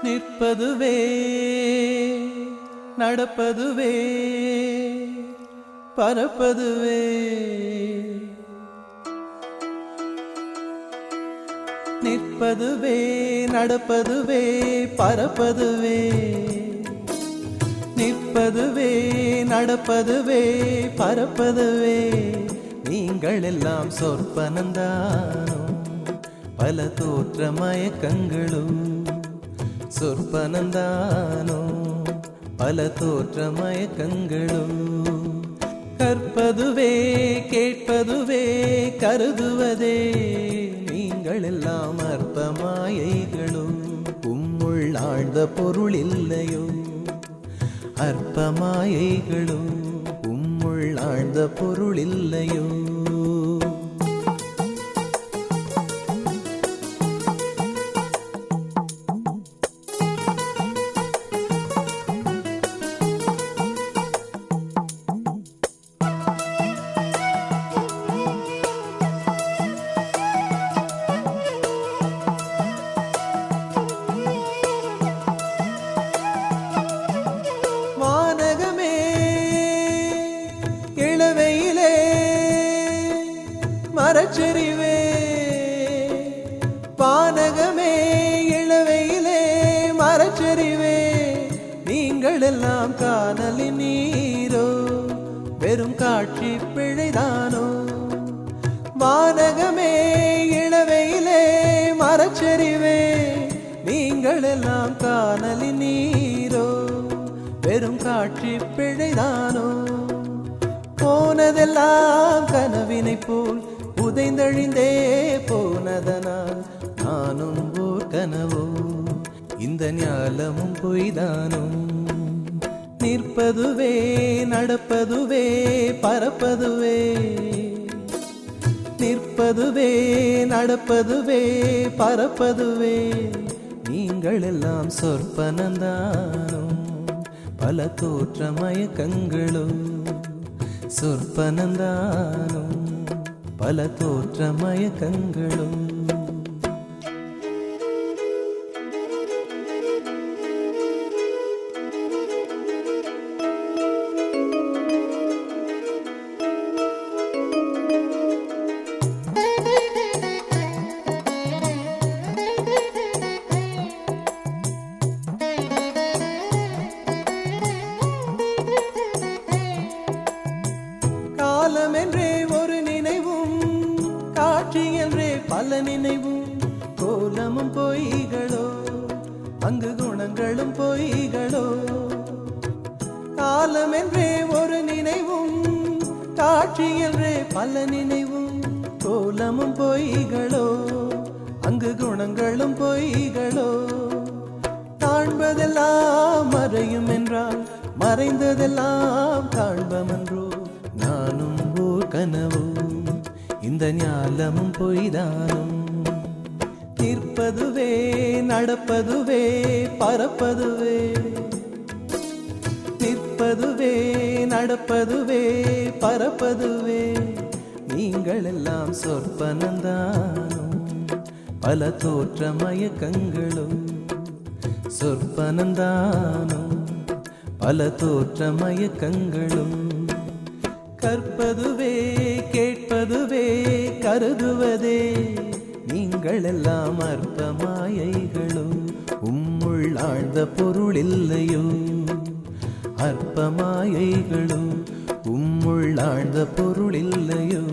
நிற்பதுவே நடப்பதுவே பறப்பதுவே நிற்பதுவே நடப்பதுவே பறப்பதுவே நிற்பதுவே நடப்பதுவே பறப்பதுவே நீங்கள் எல்லாம் சொற்பனந்தானோ பல தோற்ற மயக்கங்களும் சொற்பனந்தானோ பல தோற்ற மயக்கங்களும் கற்பதுவே கேட்பதுவே கருதுவதே நீங்கள் எல்லாம் அற்ப மாயைகளும் உம்முள் ஆழ்ந்த பொருள் இல்லையோ அற்ப மாயைகளும் உம்முள் ஆழ்ந்த பொருள் இல்லையோ மரச்செறிவே பானகமே இளவையிலே மரச்செறிவே நீங்கள் எல்லாம் காணலின் நீரோ வெறும் காட்சி பிழைதானோ வானகமே இளவையிலே மரச்செறிவே நீங்கள் எல்லாம் காணலின் நீரோ வெறும் காட்சி பிழைதானோ போனதெல்லாம் கனவினை போல் உதைந்தழிந்தே போனதனால் நானும் ஓர் கனவோ இந்த ஞாலமும் பொய்தானோ நிற்பதுவே நடப்பதுவே பறப்பதுவே நிற்பதுவே நடப்பதுவே பறப்பதுவே நீங்கள் எல்லாம் சொற்பனந்தானோ பல தோற்ற மயக்கங்களும் சொற்பனந்தானோ பல தோற்ற மயக்கங்களும் காலம் என்றே ஒரு நினைவும் காட்சி என்றே பல நினைவும் கோலமும் பொய்களோ அங்கு குணங்களும் பொய்களோ காலம் என்றே ஒரு நினைவும் காட்சி என்றே பல நினைவும் கோலமும் பொய்களோ அங்கு குணங்களும் பொய்களோ காண்பதெல்லாம் மறையும் என்றால் மறைந்ததெல்லாம் காண்பமன்றோ நானும் ஓர் கனவோ இந்த ஞாலமும் பொய்தானும் நிற்பதுவே நடப்பதுவே பறப்பதுவே நிற்பதுவே நடப்பதுவே பறப்பதுவே நீங்கள் எல்லாம் சொற்பனந்தானோ பல தோற்ற மயக்கங்களும் சொற்பனந்தானோ பல தோற்ற மயக்கங்களும் கற்பதுவே கேட்பதுவே கருதுவதே நீங்கள் எல்லாம் அற்ப மாயைகளும் உம்முள் ஆழ்ந்த பொருள் இல்லையோ அற்ப மாயைகளும் உம்முள் ஆழ்ந்த பொருள் இல்லையோ